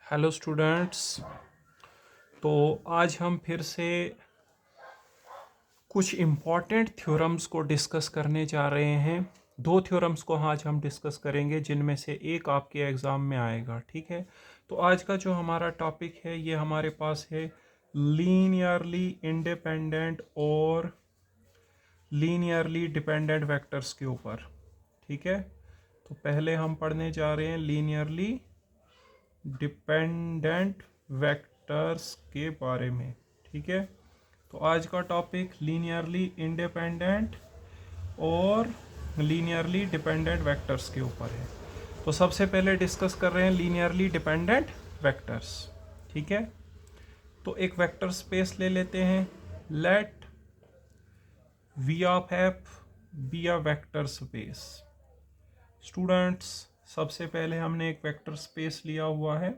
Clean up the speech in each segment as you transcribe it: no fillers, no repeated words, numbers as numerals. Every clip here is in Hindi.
Hello students. तो आज हम फिर से कुछ इम्पॉर्टेंट थ्योरम्स को डिस्कस करने जा रहे हैं। दो थ्योरम्स को आज हम डिस्कस करेंगे जिनमें से एक आपके एग्ज़ाम में आएगा। ठीक है, तो आज का जो हमारा टॉपिक है ये हमारे पास है लीनियरली इंडिपेंडेंट और लीनियरली डिपेंडेंट वेक्टर्स के ऊपर। ठीक है, तो पहले हम पढ़ने जा रहे हैं लीनियरली डिपेंडेंट वेक्टर्स के बारे में। ठीक है, तो आज का टॉपिक लीनियरली इंडिपेंडेंट और लीनियरली डिपेंडेंट वेक्टर्स के ऊपर है। तो सबसे पहले डिस्कस कर रहे हैं लीनियरली डिपेंडेंट वेक्टर्स। ठीक है, तो एक वेक्टर स्पेस ले लेते हैं। Let v of F be a vector space. Students, सबसे पहले हमने एक वेक्टर स्पेस लिया हुआ है।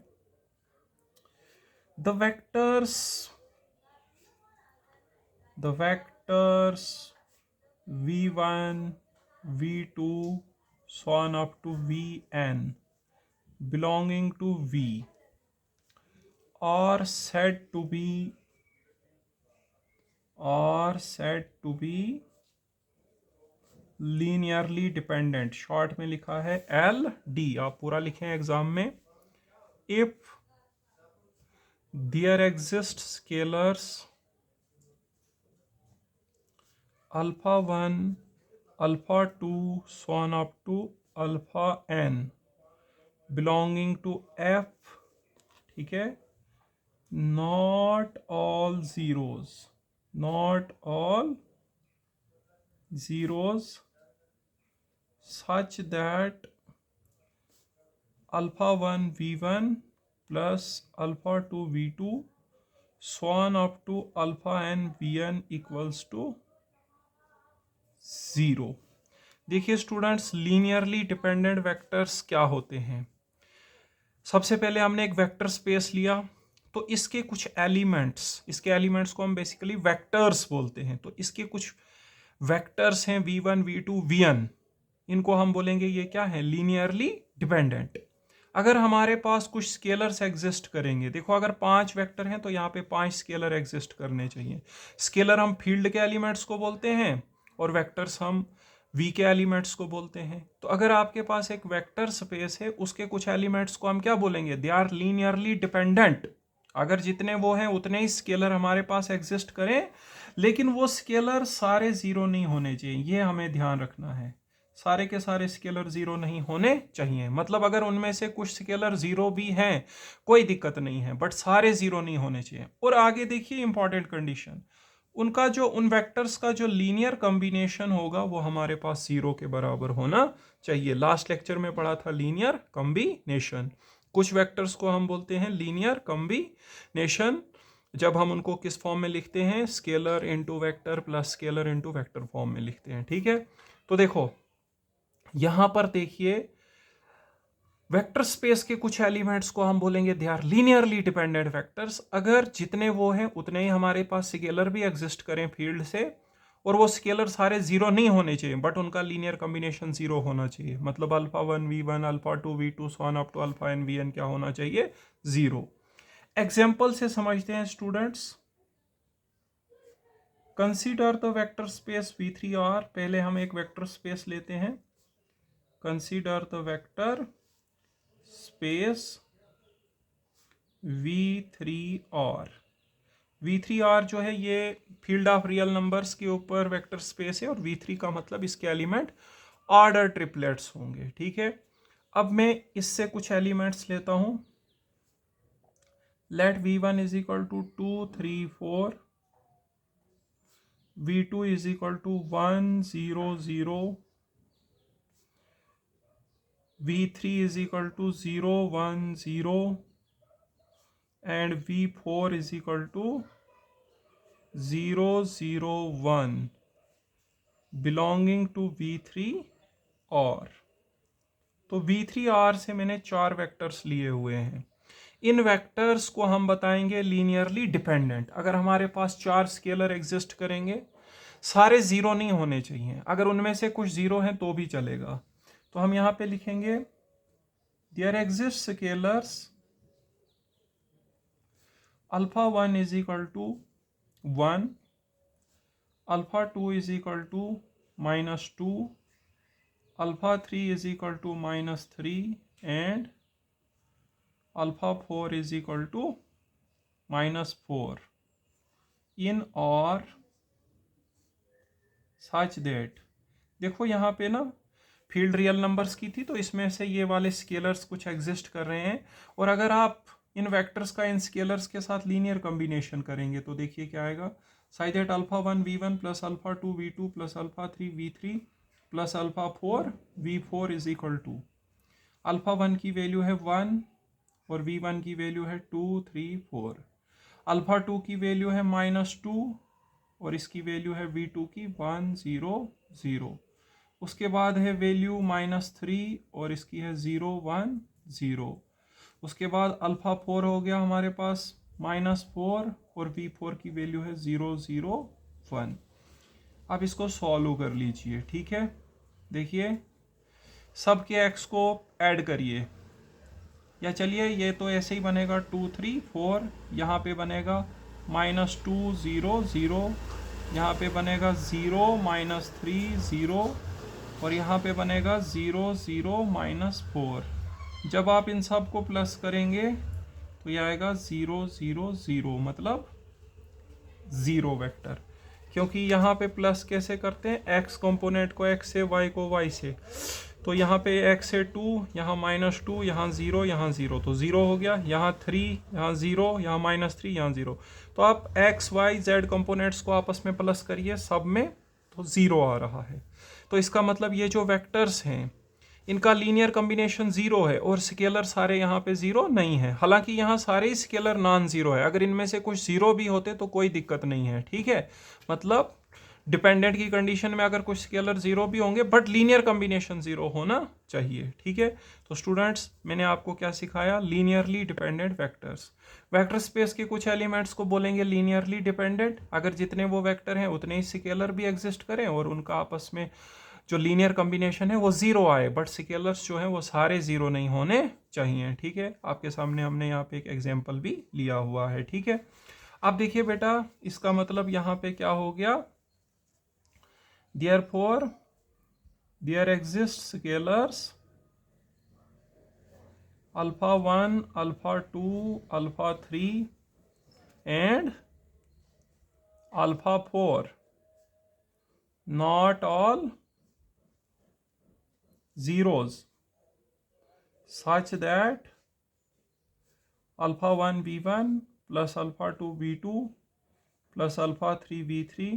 the vectors v1 v2 so on up to vn belonging to v are said to be linearly dependent. Short में लिखा है एल डी, आप पूरा लिखें एग्जाम में। If there exist scalars alpha 1 alpha 2 so on up to alpha n belonging to f। ठीक है, not all zeros such that alpha 1 v1 plus alpha 2 v2 so on up to alpha n vn equals to 0। देखिए स्टूडेंट्स, लीनियरली डिपेंडेंट वेक्टर्स क्या होते हैं। सबसे पहले हमने एक वेक्टर स्पेस लिया, तो इसके इसके एलिमेंट्स को हम बेसिकली वेक्टर्स बोलते हैं। तो इसके कुछ वेक्टर्स हैं v1 v2 vn, इनको हम बोलेंगे ये क्या है, लीनियरली डिपेंडेंट। अगर हमारे पास कुछ स्केलर्स एग्जिस्ट करेंगे, देखो अगर 5 वेक्टर हैं तो यहाँ पे 5 स्केलर एग्जिस्ट करने चाहिए। स्केलर हम फील्ड के एलिमेंट्स को बोलते हैं और वेक्टर्स हम वी के एलिमेंट्स को बोलते हैं। तो अगर आपके पास एक वेक्टर स्पेस है, उसके कुछ एलिमेंट्स को हम क्या बोलेंगे, दे आर लीनियरली डिपेंडेंट। अगर जितने वो हैं उतने ही स्केलर हमारे पास एग्जिस्ट करें, लेकिन वो स्केलर सारे जीरो नहीं होने चाहिए, ये हमें ध्यान रखना है। सारे के सारे स्केलर जीरो नहीं होने चाहिए। मतलब अगर उनमें से कुछ स्केलर जीरो भी हैं कोई दिक्कत नहीं है, बट सारे जीरो नहीं होने चाहिए। और आगे देखिए इंपॉर्टेंट कंडीशन, उनका जो उन वेक्टर्स का जो लीनियर कॉम्बिनेशन होगा वो हमारे पास जीरो के बराबर होना चाहिए। लास्ट लेक्चर में पढ़ा था लीनियर कॉम्बिनेशन। कुछ वेक्टर्स को हम बोलते हैं लीनियर कॉम्बिनेशन जब हम उनको किस फॉर्म में लिखते हैं, scalar into vector plus scalar into vector form में लिखते हैं। ठीक है, तो देखो यहां पर देखिए वेक्टर स्पेस के कुछ एलिमेंट्स को हम बोलेंगे they are linearly dependent vectors. अगर जितने वो हैं उतने ही हमारे पास स्केलर भी एग्जिस्ट करें फील्ड से, और वो स्केलर सारे जीरो नहीं होने चाहिए, बट उनका लीनियर कॉम्बिनेशन जीरो होना चाहिए। मतलब alpha 1 v1 alpha 2 v2 so on up to alpha n vn क्या होना चाहिए, जीरो। एग्जाम्पल से समझते हैं students. Consider the vector space v3r। पहले हम एक वेक्टर स्पेस लेते हैं। Consider the vector space v3r। v3r जो है ये फील्ड ऑफ रियल नंबर्स के ऊपर वेक्टर स्पेस है, और v3 का मतलब इसके एलिमेंट ऑर्डर ट्रिपलेट्स होंगे। ठीक है, अब मैं इससे कुछ एलिमेंट्स लेता हूं। Let v1 is equal to 2 3 4, v2 is equal to 1 0 0, v3 is equal to 0 1 0 and v4 is equal to 0 0 1 belonging to v3 और। तो v3r से मैंने 4 वेक्टर्स लिए हुए हैं। इन वेक्टर्स को हम बताएंगे लीनियरली डिपेंडेंट। अगर हमारे पास 4 स्केलर एग्जिस्ट करेंगे, सारे जीरो नहीं होने चाहिए, अगर उनमें से कुछ जीरो हैं तो भी चलेगा। तो हम यहां पे लिखेंगे there exist scalars alpha 1 is equal to 1, alpha 2 is equal to -2, alpha 3 is equal to -3 and alpha 4 is equal to -4 in R such that. देखो यहाँ पे ना फील्ड रियल नंबर्स की थी, तो इसमें से ये वाले स्केलर्स कुछ एग्जिस्ट कर रहे हैं, और अगर आप इन वेक्टर्स का इन स्केलर्स के साथ लीनियर कॉम्बिनेशन करेंगे तो देखिए क्या आएगा, size that alpha 1 v1 plus alpha 2 v2 plus alpha 3 v3 plus alpha 4 v4 is equal to alpha 1 की वैल्यू है 1 और v1 की वैल्यू है 2 3 4, अल्फा 2 की वैल्यू है -2 और इसकी वैल्यू है v2 की 1 0 0, उसके बाद है वैल्यू -3 और इसकी है 0 1 0, उसके बाद अल्फा 4 हो गया हमारे पास -4 और v4 की वैल्यू है 0 0 1। अब इसको सॉल्व कर लीजिए, ठीक है। देखिए सब के x को ऐड करिए, या चलिए ये तो ऐसे ही बनेगा 2 3 4, यहाँ पे बनेगा -2 0 0, यहाँ पे बनेगा 0 -3 0 और यहाँ पे बनेगा 0 0 -4। जब आप इन सब को प्लस करेंगे तो ये आएगा 0 0 0, मतलब 0 वेक्टर। क्योंकि यहाँ पे प्लस कैसे करते हैं, x कंपोनेंट को x से, y को y से, तो यहाँ पे x से 2, यहाँ -2, यहाँ 0, यहाँ 0, तो 0 हो गया, यहाँ 3, यहाँ 0, यहाँ -3, यहाँ 0। तो आप x y z कंपोनेंट्स को आपस में प्लस करिए सब में, तो 0 आ रहा है। तो इसका मतलब ये जो वेक्टर्स हैं इनका लीनियर कॉम्बिनेशन 0 है, और स्केलर सारे यहाँ पे 0 नहीं है। हालांकि यहाँ सारे स्केलर नॉन जीरो है, अगर इनमें से कुछ 0 भी होते तो कोई दिक्कत नहीं है, ठीक है। मतलब डिपेंडेंट की कंडीशन में अगर कुछ स्केलर 0 भी होंगे, बट लीनियर कॉम्बिनेशन 0 होना चाहिए, ठीक है। तो स्टूडेंट्स मैंने आपको क्या सिखाया, linearly dependent vectors. Vector space के कुछ एलिमेंट्स को बोलेंगे लीनियरली डिपेंडेंट, अगर जितने वो वेक्टर हैं उतने ही स्केलर भी एग्जिस्ट करें और उनका आपस में जो लीनियर कॉम्बिनेशन है वो 0 आए, बट स्केलर्स जो हैं वो सारे 0 नहीं होने चाहिए, ठीक है। आपके सामने हमने यहाँ पे एक एग्जाम्पल भी लिया हुआ है, ठीक है। अब देखिए बेटा, इसका मतलब यहाँ पे क्या हो गया, therefore there exist scalars alpha 1 alpha 2 alpha 3 and alpha 4, not all zeros, such that alpha 1 v1 plus alpha 2 v2 plus alpha 3 v3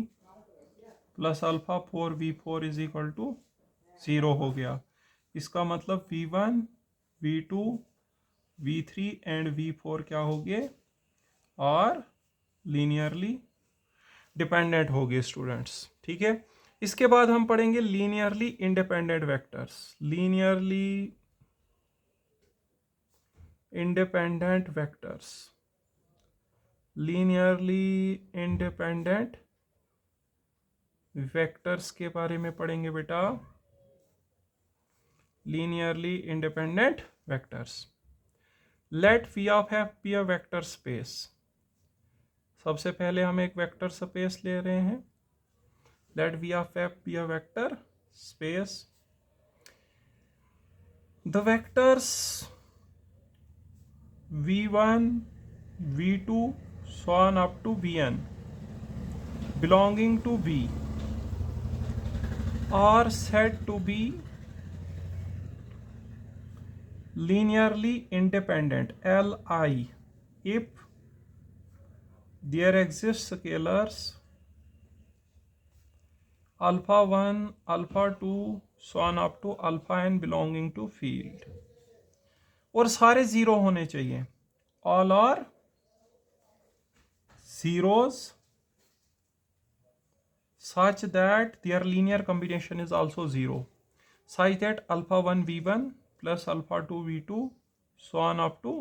plus alpha 4 v4 is equal to 0 हो गया। इसका मतलब v1 v2 v3 and v4 क्या हो गए, और लीनियरली डिपेंडेंट हो गए स्टूडेंट्स, ठीक है। इसके बाद हम पढ़ेंगे linearly independent vectors. Linearly independent vectors, linearly independent vectors के बारे में पढ़ेंगे बेटा। Linearly independent vectors, let v of f be a vector space. सबसे पहले हम एक वेक्टर स्पेस ले रहे हैं, let v of f be a vector space. The vectors v1 v2 so on up to vn belonging to v are said to be linearly independent Li if there exist scalars alpha 1 alpha 2 so on up to alpha n belonging to field, और सारे 0 होने चाहिए, all are zeros such that their linear combination is also 0, such that alpha 1 v1 plus alpha 2 v2 so on up to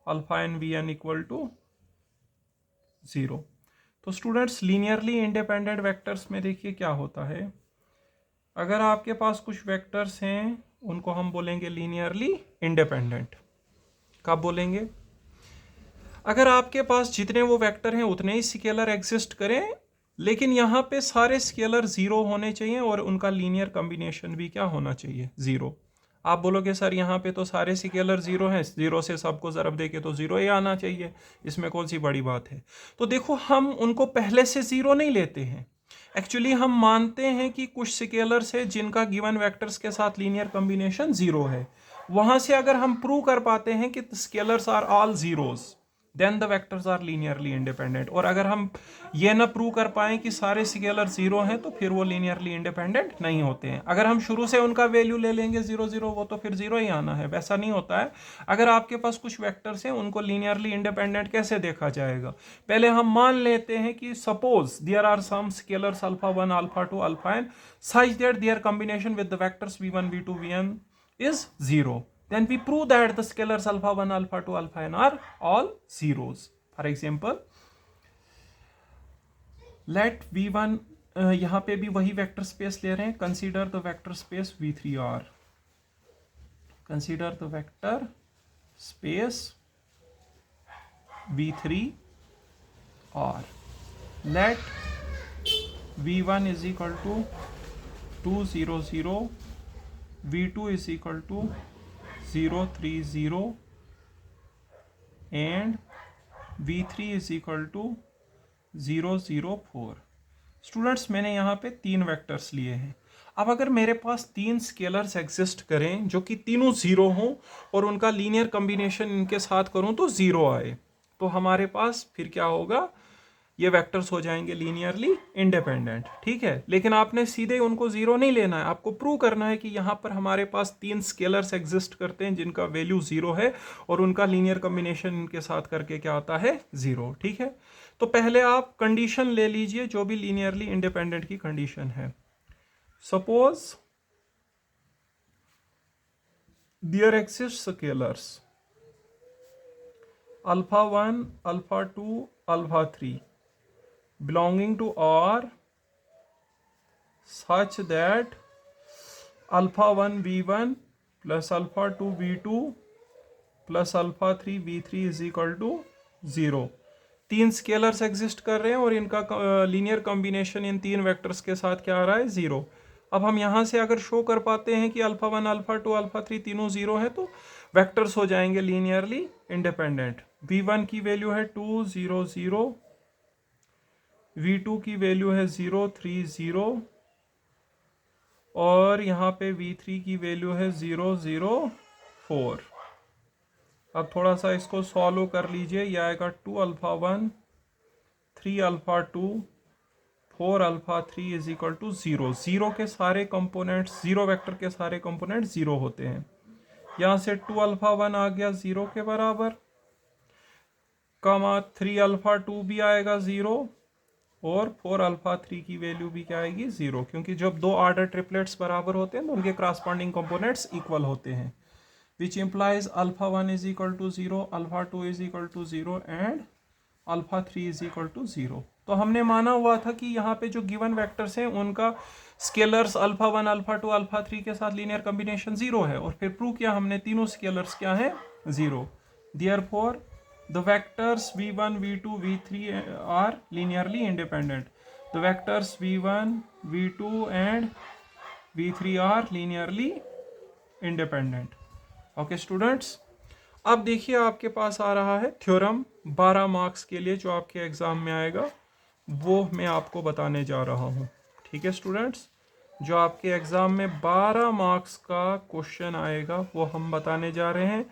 alpha n vn equal to 0। तो स्टूडेंट्स लीनियरली इंडिपेंडेंट वेक्टर्स में देखिए क्या होता है, अगर आपके पास कुछ वेक्टर्स हैं उनको हम बोलेंगे लीनियरली इंडिपेंडेंट। कब बोलेंगे, अगर आपके पास जितने वो वेक्टर हैं उतने ही स्केलर एग्जिस्ट करें, लेकिन यहाँ पे सारे स्केलर जीरो होने चाहिए और उनका लीनियर कॉम्बिनेशन भी क्या होना चाहिए, जीरो। आप बोलोगे सर यहाँ पे तो सारे स्केलर जीरो हैं, जीरो से सबको ज़रब दे के तो जीरो ही आना चाहिए, इसमें कौन सी बड़ी बात है। तो देखो हम उनको पहले से जीरो नहीं लेते हैं, एक्चुअली हम मानते हैं कि कुछ स्केलर्स है जिनका गिवन वेक्टर्स के साथ लीनियर कॉम्बिनेशन जीरो है। वहां से अगर हम प्रूव कर पाते हैं कि scalars are all zeros, then the vectors are linearly independent. और अगर हम ये ना प्रूव कर पाए कि सारे स्केलर जीरो हैं तो फिर वो लीनियरली इंडिपेंडेंट नहीं होते हैं। अगर हम शुरू से उनका वैल्यू ले लेंगे जीरो जीरो, वो तो फिर जीरो ही आना है, वैसा नहीं होता है। अगर आपके पास कुछ वेक्टर्स हैं उनको लीनियरली इंडिपेंडेंट कैसे देखा जाएगा, पहले हम मान लेते हैं कि suppose there are some scalars alpha one alpha two alpha n such that there combination with the vectors v1 v2 vn is 0, then we prove that the scalars alpha 1 alpha 2 alpha n are all zeros. For example, let v1 यहाँ पे भी वही वेक्टर स्पेस ले रहे हैं, consider the vector space v3r, consider the vector space v3r, let v1 is equal to 2 0 0, v2 is equal to 0 3 0 and v3 is equal to 0 0 4। Students मैंने यहाँ पे तीन वेक्टर्स लिए हैं। अब अगर मेरे पास तीन स्केलर्स एग्जिस्ट करें जो कि तीनों जीरो हों और उनका लीनियर कॉम्बिनेशन इनके साथ करूं तो जीरो आए, तो हमारे पास फिर क्या होगा, ये वेक्टर्स हो जाएंगे लीनियरली इंडिपेंडेंट, ठीक है। लेकिन आपने सीधे उनको जीरो नहीं लेना है, आपको प्रूव करना है कि यहाँ पर हमारे पास तीन स्केलर्स एग्जिस्ट करते हैं जिनका वैल्यू जीरो है और उनका लीनियर कॉम्बिनेशन इनके साथ करके क्या आता है, जीरो, ठीक है। तो पहले आप कंडीशन ले लीजिए जो भी लीनियरली इंडिपेंडेंट की कंडीशन है। Suppose there exist scalars alpha one alpha two alpha three belonging to R such that alpha 1 v1 plus alpha 2 v2 plus alpha 3 v3 is equal to 0। तीन स्केलर्स एग्जिस्ट कर रहे हैं और इनका लीनियर कॉम्बिनेशन इन तीन वेक्टर्स के साथ क्या आ रहा है, जीरो। अब हम यहाँ से अगर शो कर पाते हैं कि alpha one alpha two alpha three तीनों जीरो है तो वेक्टर्स हो जाएंगे लीनियरली इंडिपेंडेंट। v1 की वैल्यू है 2 0 0, v2 की वैल्यू है 0 3 0 और यहाँ पे v3 की वैल्यू है 0 0 4। अब थोड़ा सा इसको सॉल्व कर लीजिए, यह आएगा 2 alpha 1 3 alpha 2 4 alpha 3 is equal to 0। Zero के सारे कंपोनेंट्स, जीरो वेक्टर के सारे कंपोनेंट जीरो होते हैं। यहाँ से 2 अल्फा 1 आ गया जीरो के बराबर, कमा 3 अल्फा 2 भी आएगा जीरो और 4 अल्फा 3 की वैल्यू भी क्या आएगी, जीरो, क्योंकि जब दो ऑर्डर ट्रिपलेट्स बराबर होते हैं तो उनके क्रॉसपॉन्डिंग कंपोनेंट्स इक्वल होते हैं, which implies alpha 1 is equal to 0, alpha 2 is equal to 0 and alpha 3 is equal to 0। तो हमने माना हुआ था कि यहाँ पे जो गिवन वेक्टर्स हैं उनका स्केलर्स अल्फा 1 अल्फा 2 अल्फा 3 के साथ लीनियर कॉम्बिनेशन जीरो है, और फिर प्रूव किया हमने तीनों स्केलर्स क्या है, zero. Therefore the vectors v1 v2 v3 are linearly independent, the vectors v1 v2 and v3 are linearly independent। Okay students, अब देखिए आपके पास आ रहा है थ्योरम 12 मार्क्स के लिए जो आपके एग्जाम में आएगा, वो मैं आपको बताने जा रहा हूँ, ठीक है स्टूडेंट्स। जो आपके एग्जाम में 12 मार्क्स का क्वेश्चन आएगा वो हम बताने जा रहे हैं,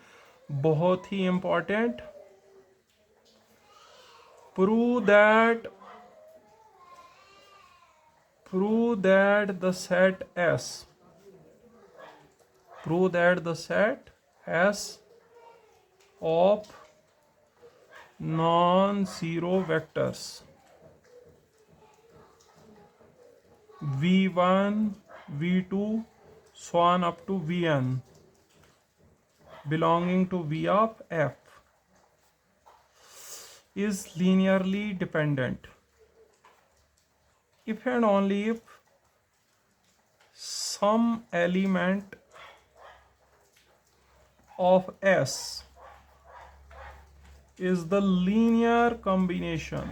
बहुत ही important. prove that the set S, prove that the set S of non-zero vectors v1 v2 so on up to vn belonging to v of f is linearly dependent if and only if some element of S is the linear combination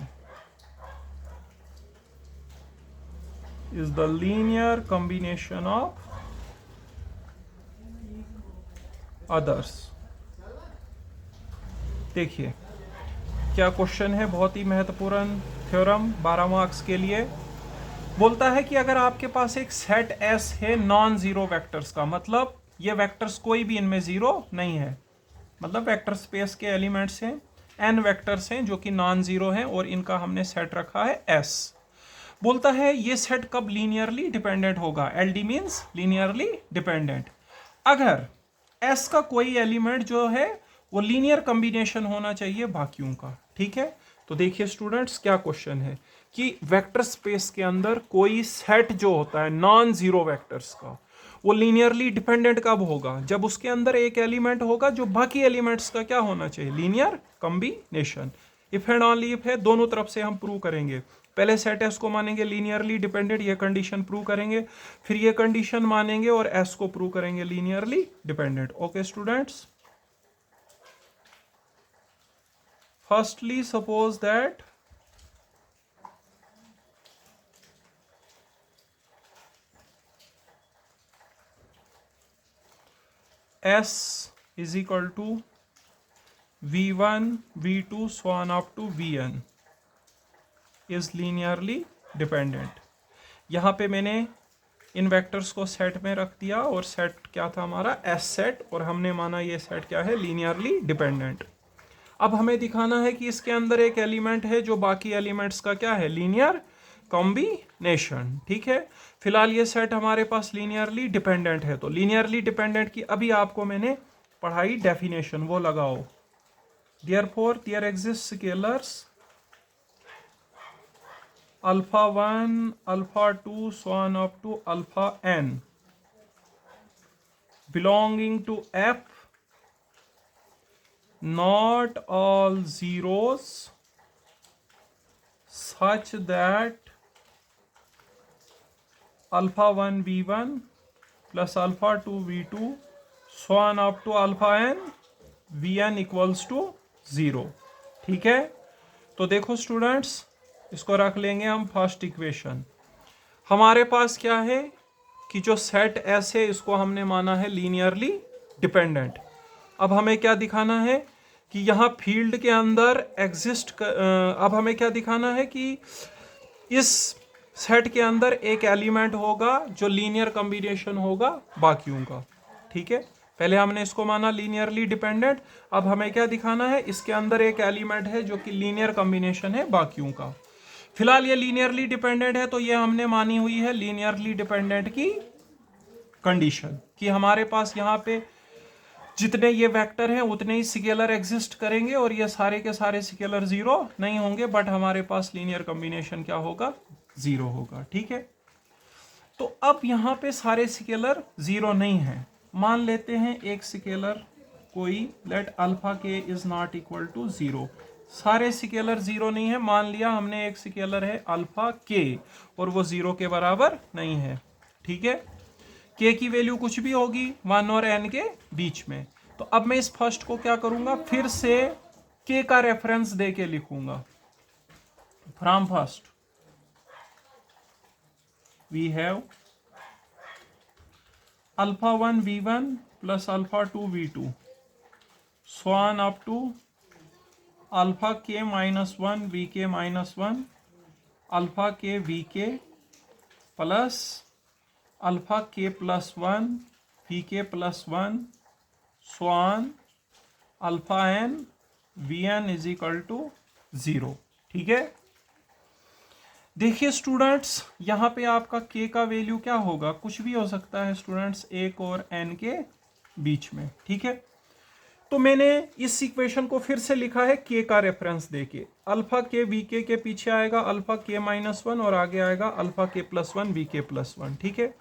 of others। देखिए क्या क्वेश्चन है, बहुत ही महत्वपूर्ण थ्योरम 12 मार्क्स के लिए। बोलता है कि अगर आपके पास एक सेट एस है नॉन जीरो वेक्टर्स का, मतलब ये वेक्टर्स कोई भी इनमें जीरो नहीं है, मतलब वेक्टर स्पेस के एलिमेंट्स हैं, एन वेक्टर्स हैं जो कि नॉन जीरो हैं और इनका हमने सेट रखा है एस। बोलता है ये सेट कब लीनियरली डिपेंडेंट होगा, एलडी मींस लीनियरली डिपेंडेंट, अगर एस का कोई एलिमेंट जो है वो लीनियर कॉम्बिनेशन होना चाहिए बाकियों का। ठीक है, तो देखिए स्टूडेंट्स क्या क्वेश्चन है कि वेक्टर स्पेस के अंदर कोई सेट जो होता है नॉन जीरो वेक्टर्स का, वो लीनियरली डिपेंडेंट कब होगा, जब उसके अंदर एक एलिमेंट होगा जो बाकी एलिमेंट्स का क्या होना चाहिए, linear combination. If and only if है, दोनों तरफ से हम प्रूव करेंगे। पहले सेट एस को मानेंगे लीनियरली डिपेंडेंट, ये कंडीशन प्रूव करेंगे, फिर ये कंडीशन मानेंगे और एस को प्रूव करेंगे linearly dependent. Okay students, firstly suppose that S is equal to V1, V2 so on up to Vn is linearly dependent। यहाँ पे मैंने इन वेक्टर्स को सेट में रख दिया और सेट क्या था हमारा S सेट, और हमने माना ये सेट क्या है, लीनियरली डिपेंडेंट। अब हमें दिखाना है कि इसके अंदर एक एलिमेंट है जो बाकी एलिमेंट्स का क्या है, लीनियर कॉम्बिनेशन। ठीक है, फिलहाल ये सेट हमारे पास लीनियरली डिपेंडेंट है, तो लीनियरली डिपेंडेंट की अभी आपको मैंने पढ़ाई डेफिनेशन, वो लगाओ। Therefore there exist scalars alpha 1, alpha 2 so on up to alpha n belonging to F, not all zeros, such that alpha 1 v1 plus alpha 2 v2 so on up to alpha n vn equals to 0। ठीक है, तो देखो स्टूडेंट्स, इसको रख लेंगे हम फर्स्ट इक्वेशन। हमारे पास क्या है कि जो सेट एस है इसको हमने माना है लीनियरली डिपेंडेंट। अब हमें क्या दिखाना है कि यहाँ फील्ड के अंदर एग्जिस्ट अब हमें क्या दिखाना है कि इस सेट के अंदर एक एलिमेंट होगा जो लीनियर कॉम्बिनेशन होगा बाकियों का। ठीक है, पहले हमने इसको माना लीनियरली डिपेंडेंट, अब हमें क्या दिखाना है, इसके अंदर एक एलिमेंट है जो कि लीनियर कॉम्बिनेशन है बाकियों का। फिलहाल ये लीनियरली डिपेंडेंट है, तो ये हमने मानी हुई है लीनियरली डिपेंडेंट की कंडीशन कि हमारे पास यहाँ पे जितने ये वेक्टर हैं उतने ही स्केलर एग्जिस्ट करेंगे और ये सारे के सारे स्केलर जीरो नहीं होंगे, बट हमारे पास लीनियर कॉम्बिनेशन क्या होगा, जीरो होगा। ठीक है, तो अब यहाँ पे सारे स्केलर जीरो नहीं है, मान लेते हैं एक स्केलर कोई, let alpha k is not equal to zero. सारे स्केलर जीरो नहीं है, मान लिया हमने एक स्केलर है अल्फा के और वो जीरो के बराबर नहीं है। ठीक है, के की वैल्यू कुछ भी होगी 1 और n के बीच में। तो अब मैं इस फर्स्ट को क्या करूंगा, फिर से के का रेफरेंस दे के लिखूंगा। From first we have alpha 1 v1 plus alpha 2 v2 so on up to alpha के माइनस 1 वी के माइनस 1 अल्फा के वी के प्लस अल्फा के प्लस 1 वी के plus 1 so on alpha n we n is equal to 0। ठीक है, देखिए स्टूडेंट्स, यहाँ पे आपका k का वैल्यू क्या होगा, कुछ भी हो सकता है स्टूडेंट्स, 1 और n के बीच में। ठीक है, तो मैंने इस इक्वेशन को फिर से लिखा है k का रेफरेंस देके। अल्फा के वी के पीछे आएगा अल्फा के माइनस 1 और आगे आएगा अल्फा के प्लस 1 वी के प्लस 1। ठीक है,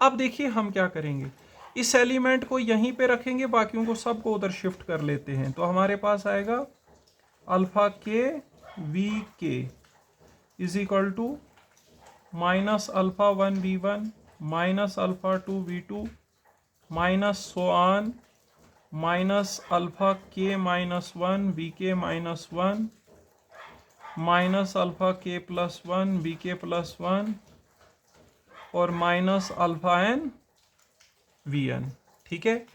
अब देखिए हम क्या करेंगे, इस एलिमेंट को यहीं पे रखेंगे, बाकियों को सबको उधर शिफ्ट कर लेते हैं। तो हमारे पास आएगा अल्फा के वी के is equal to minus alpha 1 v1 minus alpha 2 v2 minus so on minus alpha के माइनस वन वी के माइनस वन माइनस अल्फा के प्लस वन वी के प्लस वन और minus alpha n V N. ठीक है,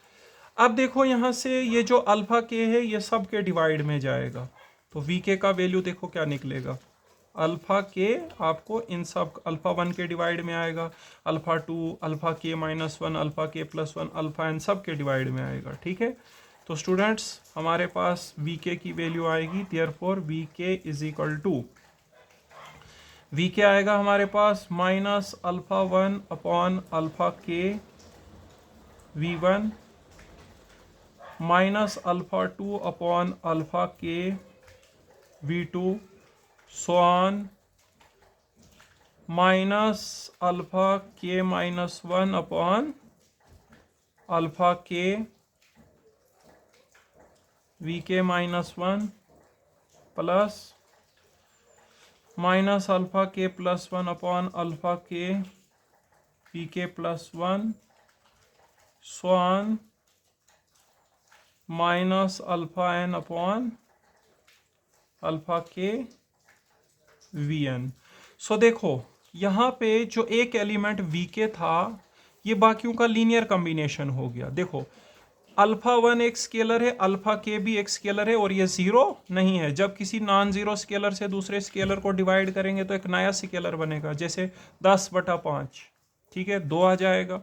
अब देखो यहाँ से ये जो अल्फा के है ये सब के डिवाइड में जाएगा, तो वी के का वैल्यू देखो क्या निकलेगा, अल्फा के आपको इन सब अल्फा वन के डिवाइड में आएगा, अल्फा टू, अल्फा के माइनस वन, अल्फा के प्लस वन, अल्फा एन सब के डिवाइड में आएगा। ठीक है, तो स्टूडेंट्स हमारे पास वी के की वैल्यू आएगी, देयरफॉर वी के is equal to we K आएगा हमारे पास minus alpha one upon alpha के V one minus alpha two upon alpha के V two so on minus alpha के माइनस वन अपॉन अल्फा के वी के minus one plus minus alpha के प्लस वन अपॉन अल्फा के वी के plus one so on minus alpha N upon alpha के वी एन। सो देखो यहाँ पे जो एक एलिमेंट वी के था ये बाकियों का लीनियर कॉम्बिनेशन हो गया। देखो अल्फा वन एक स्केलर है, अल्फा के भी एक स्केलर है और ये जीरो नहीं है। जब किसी नॉन जीरो स्केलर से दूसरे स्केलर को डिवाइड करेंगे तो एक नया स्केलर बनेगा, जैसे 10/5, ठीक है, 2 आ जाएगा।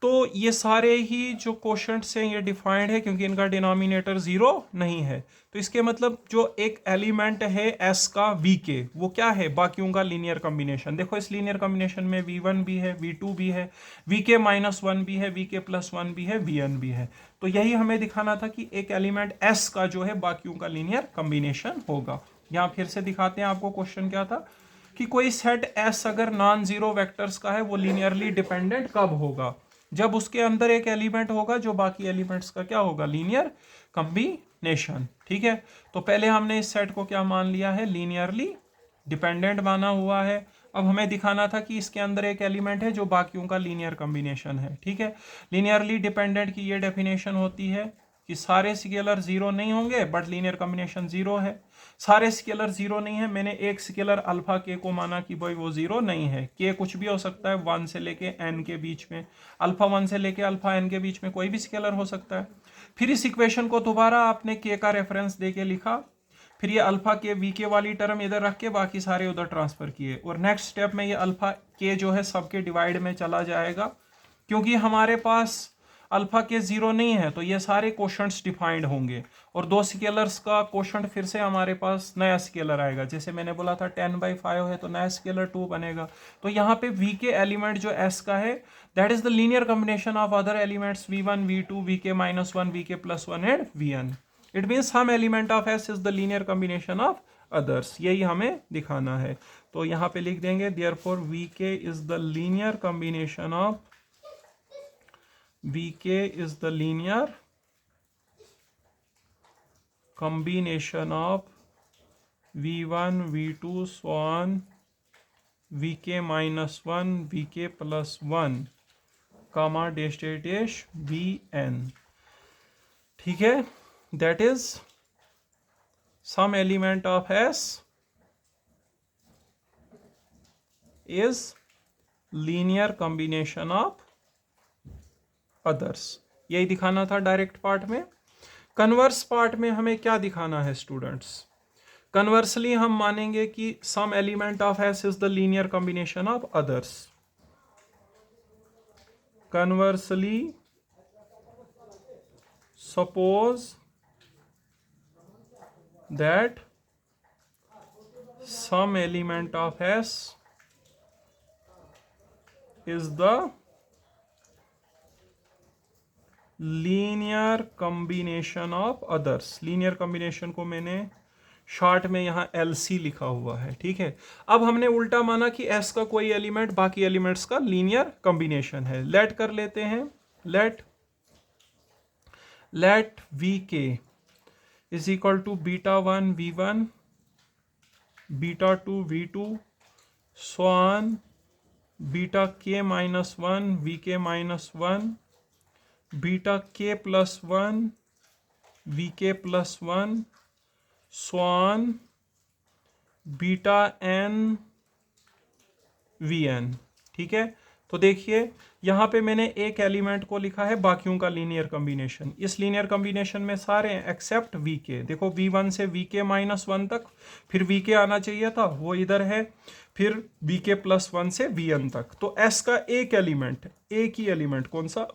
तो ये सारे ही जो क्वोशंट्स हैं ये डिफाइंड है क्योंकि इनका डिनोमिनेटर जीरो नहीं है। तो इसके मतलब जो एक एलिमेंट है एस का वी के, वो क्या है, बाकियों का लीनियर कॉम्बिनेशन। देखो इस लीनियर कॉम्बिनेशन में v1 भी है, v2 भी है, vk माइनस वन भी है, vk प्लस वन भी है, vn भी है। तो यही हमें दिखाना था कि एक एलिमेंट एस का जो है बाकियों का लीनियर कॉम्बिनेशन होगा। यहाँ फिर से दिखाते हैं आपको क्वेश्चन क्या था कि कोई सेट एस अगर नॉन जीरो वेक्टर्स का है वो लीनियरली डिपेंडेंट कब होगा, जब उसके अंदर एक एलिमेंट होगा जो बाकी एलिमेंट्स का क्या होगा, लीनियर कॉम्बिनेशन। ठीक है, तो पहले हमने इस सेट को क्या मान लिया है, लीनियरली डिपेंडेंट माना हुआ है। अब हमें दिखाना था कि इसके अंदर एक एलिमेंट है जो बाकियों का लीनियर कॉम्बिनेशन है। ठीक है, लीनियरली डिपेंडेंट की ये डेफिनेशन होती है कि सारे स्केलर जीरो नहीं होंगे बट लीनियर कॉम्बिनेशन जीरो है। सारे स्केलर जीरो नहीं है, मैंने एक स्केलर अल्फा के को माना कि भाई वो जीरो नहीं है। के कुछ भी हो सकता है, 1 से लेके n के बीच में, अल्फा 1 से लेके अल्फा n के बीच में कोई भी स्केलर हो सकता है। फिर इस इक्वेशन को दोबारा आपने के का रेफरेंस दे के लिखा, फिर ये अल्फा के वी के वाली टर्म इधर रख के बाकी सारे उधर ट्रांसफर किए, और नेक्स्ट स्टेप में ये अल्फा के जो है सबके डिवाइड में चला जाएगा। क्योंकि हमारे पास अल्फा के जीरो नहीं है तो ये सारे क्वोशंट्स डिफाइंड होंगे, और दो स्केलर्स का क्वोशंट फिर से हमारे पास नया स्केलर आएगा। जैसे मैंने बोला था 10/5 है तो नया स्केलर 2 बनेगा। तो यहाँ पे वी के एलिमेंट जो एस का है that is the linear combination of other elements v1 v2 vk minus one vk plus one and vn। It means some element of S is the linear combination of others, यही हमें दिखाना है। तो यहाँ पे लिख देंगे therefore vk is the linear combination of vk is the linear combination of v1 v2 so on vk minus 1 vk plus 1 comma dash dash dash vn। ठीक है, that is some element of S is linear combination of others. यही दिखाना था डायरेक्ट पार्ट में। कन्वर्स पार्ट में हमें क्या दिखाना है स्टूडेंट्स, कन्वर्सली हम मानेंगे कि some element of S is the linear combination of others. Conversely suppose that some element of S is the linear combination of others. Linear combination को मैंने शॉर्ट में यहाँ LC लिखा हुआ है। ठीक है, अब हमने उल्टा माना कि S का कोई एलिमेंट बाकी एलिमेंट्स का लीनियर कॉम्बिनेशन है। लेट कर लेते हैं, let VK is equal to β1 v1 β2 v2 so on βk minus one vk minus one beta के प्लस वन वी के plus one so on beta N V N. ठीक है, तो देखिए यहाँ पे मैंने एक एलिमेंट को लिखा है बाकियों का लीनियर कॉम्बिनेशन। इस लीनियर कॉम्बिनेशन में सारे हैं एक्सेप्ट वी के। देखो v1 से वी के माइनस वन तक, फिर वी के आना चाहिए था, वो इधर है, फिर वी के प्लस वन से वी एन तक। तो एस का एक एलिमेंट, एक ही एलिमेंट कौन सा,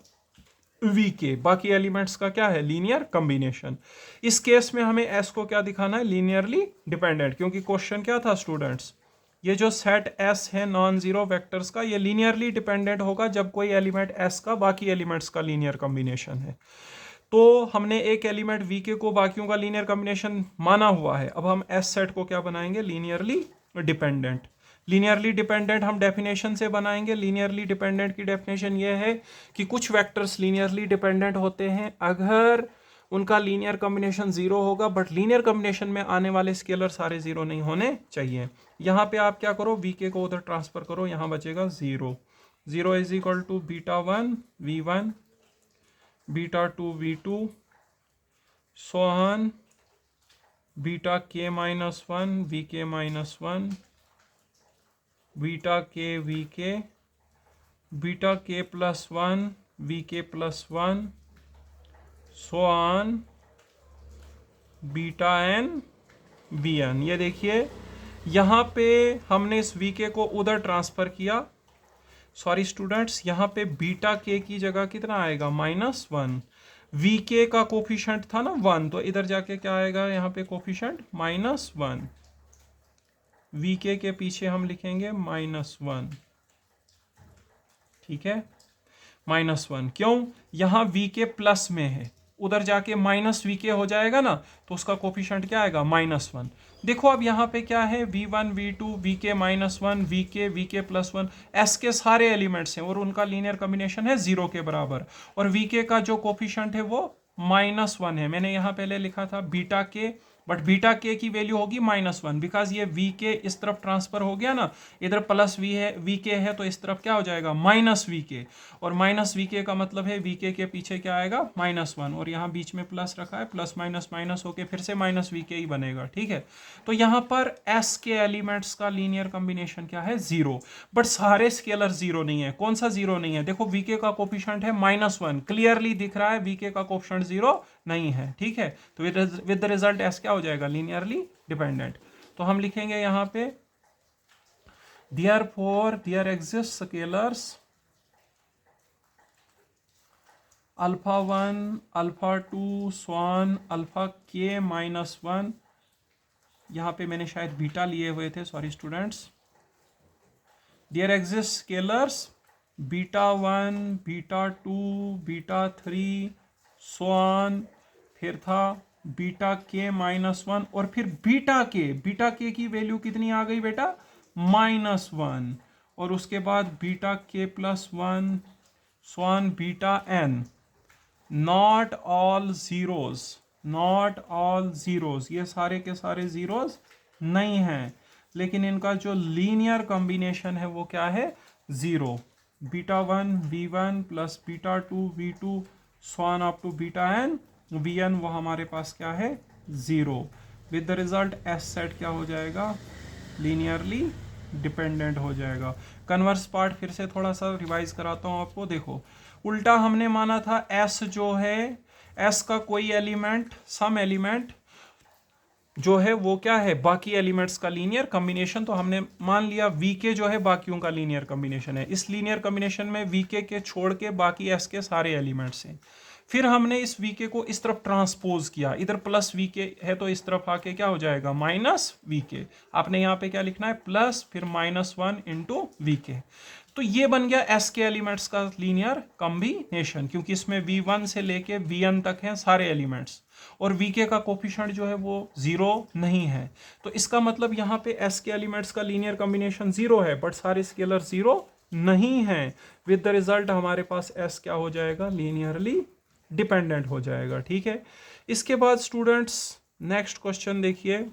वी के, बाकी एलिमेंट्स का क्या है, लीनियर कॉम्बिनेशन। इस केस में हमें एस को क्या दिखाना है, लीनियरली डिपेंडेंट, क्योंकि क्वेश्चन क्या था स्टूडेंट्स, ये जो सेट एस है नॉन जीरो वेक्टर्स का, ये लीनियरली डिपेंडेंट होगा जब कोई एलिमेंट एस का बाकी एलिमेंट्स का लीनियर कॉम्बिनेशन है। तो हमने एक एलिमेंट वी के को बाकियों का लीनियर कॉम्बिनेशन माना हुआ है, अब हम एस सेट को क्या बनाएंगे, लीनियरली डिपेंडेंट। लीनियरली डिपेंडेंट हम डेफिनेशन से बनाएंगे। लीनियरली डिपेंडेंट की डेफिनेशन ये है कि कुछ वेक्टर्स लीनियरली डिपेंडेंट होते हैं अगर उनका लीनियर कॉम्बिनेशन जीरो होगा, बट लीनियर कॉम्बिनेशन में आने वाले स्केलर सारे जीरो नहीं होने चाहिए। यहाँ पे आप क्या करो, वी के को उधर ट्रांसफर करो, यहाँ बचेगा zero. Zero is equal to beta one v one beta two v two so on beta k minus one we के minus one beta k we k beta के प्लस वन वी के plus one so on beta n b n. ये देखिए यहाँ पे हमने इस वी के को उधर ट्रांसफर किया, सॉरी स्टूडेंट्स, यहाँ पे बीटा के की जगह कितना आएगा, माइनस वन। वी के का कोफिशेंट था ना वन, तो इधर जाके क्या आएगा, यहाँ पे कोफिशेंट माइनस वन। वी के पीछे हम लिखेंगे माइनस वन। ठीक है, माइनस वन, क्यों, यहाँ वी के प्लस में है, उधर जाके माइनस वी के हो जाएगा ना, तो उसका कोफिशेंट क्या आएगा, माइनस वन। देखो अब यहाँ पे क्या है, v one v two we के माइनस वन वी के प्लस वन, एस के सारे एलिमेंट्स हैं और उनका लीनियर कॉम्बिनेशन है जीरो के बराबर, और वी के का जो कोफिशेंट है वो माइनस वन है। मैंने यहाँ पहले लिखा था बीटा के, बट बीटा के की वैल्यू होगी माइनस वन, बिकॉज ये वी के इस तरफ ट्रांसफर हो गया ना, इधर प्लस वी है, वी के है, तो इस तरफ क्या हो जाएगा, माइनस वी के, और माइनस वी के का मतलब है वी के पीछे क्या आएगा, माइनस वन, और यहाँ बीच में प्लस रखा है, प्लस माइनस माइनस होके फिर से माइनस वी के ही बनेगा। ठीक है, तो यहाँ पर एस के एलिमेंट्स का लीनियर कॉम्बिनेशन क्या है, जीरो, बट सारे स्केलर जीरो नहीं है। कौन सा जीरो नहीं है, देखो वी के का कोफिशिएंट है माइनस वन, क्लियरली दिख रहा है वी के का कोफिशिएंट जीरो नहीं है। ठीक है, तो विद द रिजल्ट एस क्या हो जाएगा, लीनियरली डिपेंडेंट। तो हम लिखेंगे यहाँ पे therefore there exist scalars alpha one alpha two so on alpha के माइनस वन, यहाँ पे मैंने शायद बीटा लिए हुए थे, sorry students. There exist scalars beta one beta two beta three so on, फिर था बीटा के माइनस वन, और फिर बीटा के की वैल्यू कितनी आ गई बेटा, माइनस वन, और उसके बाद बीटा के plus one so on beta n. Not all zeros, not all zeros, ये सारे के सारे जीरोज नहीं हैं, लेकिन इनका जो लीनियर कॉम्बिनेशन है वो क्या है, zero. Beta one v one plus beta two v two so on up to beta N V n, वो हमारे पास क्या है, zero. With the result S set क्या हो जाएगा, लीनियरली डिपेंडेंट हो जाएगा। कन्वर्स पार्ट फिर से थोड़ा सा रिवाइज कराता हूँ आपको। देखो उल्टा हमने माना था एस जो है, एस का कोई एलिमेंट, सम एलिमेंट जो है वो क्या है, बाकी एलिमेंट्स का लीनियर कॉम्बिनेशन, तो हमने मान लिया वी के जो है बाकियों का लीनियर कॉम्बिनेशन है। इस लीनियर कॉम्बिनेशन में वी के छोड़ के बाकी एस के सारे एलिमेंट्स हैं। फिर हमने इस वी के को इस तरफ ट्रांसपोज किया, इधर प्लस वी के है तो इस तरफ आके क्या हो जाएगा, माइनस वी के। आपने यहाँ पे क्या लिखना है, प्लस फिर माइनस वन इंटू वी के। तो ये बन गया एस के एलिमेंट्स का लीनियर कॉम्बिनेशन, क्योंकि इसमें वी वन से लेके वी एन तक हैं सारे एलिमेंट्स, और वी के का कोफिशिएंट जो है वो जीरो नहीं है। तो इसका मतलब यहाँ पे एस के एलिमेंट्स का लीनियर कॉम्बिनेशन जीरो है, बट सारे स्केलर जीरो नहीं है। विद द रिजल्ट हमारे पास एस क्या हो जाएगा, लीनियरली डिपेंडेंट हो जाएगा। ठीक है, इसके बाद स्टूडेंट्स नेक्स्ट क्वेश्चन देखिए,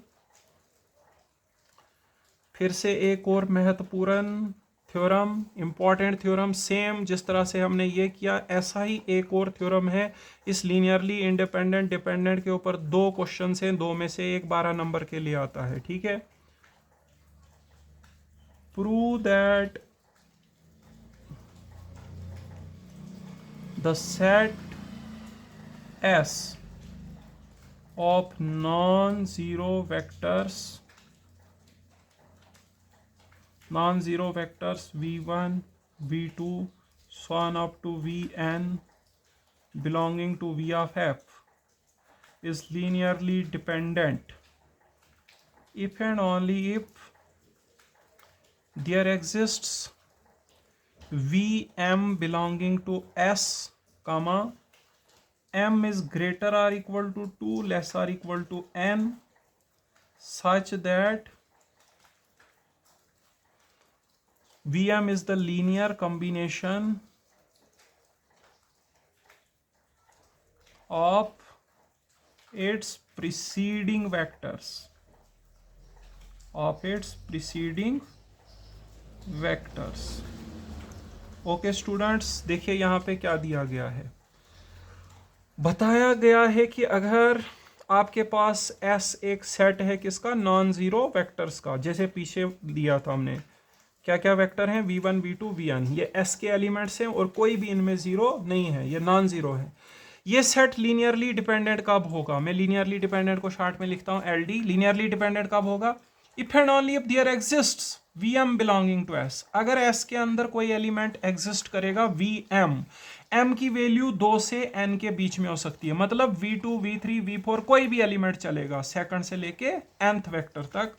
फिर से एक और महत्वपूर्ण थ्योरम, इंपॉर्टेंट थ्योरम, सेम जिस तरह से हमने ये किया ऐसा ही एक और थ्योरम है इस लीनियरली इंडिपेंडेंट डिपेंडेंट के ऊपर। 2 क्वेश्चन हैं, 2 में से एक 12 नंबर के लिए आता है, ठीक है। Prove that the set S of non-zero vectors v1 v2 so on up to vn belonging to v of f is linearly dependent if and only if there exists vm belonging to s comma m is greater or equal to 2 less or equal to n such that Vm is the linear combination of its preceding vectors okay students, देखिए यहाँ पे क्या दिया गया है। बताया गया है कि अगर आपके पास S एक सेट है किसका, नॉन जीरो वेक्टर्स का, जैसे पीछे दिया था हमने, क्या क्या वेक्टर हैं, v1 v2 vn, ये S के एलिमेंट्स हैं और कोई भी इनमें जीरो नहीं है, ये नॉन जीरो है। ये सेट लीनियरली डिपेंडेंट कब होगा, मैं लीनियरली डिपेंडेंट को शॉर्ट में लिखता हूँ LD। लीनियरली डिपेंडेंट कब होगा, if and only if there exists Vm belonging to S। अगर S के अंदर कोई एलिमेंट एग्जिस्ट करेगा Vm, M की वैल्यू 2 से N के बीच में हो सकती है, मतलब v2 v3 v4 कोई भी एलिमेंट चलेगा सेकंड से लेके nth वेक्टर तक।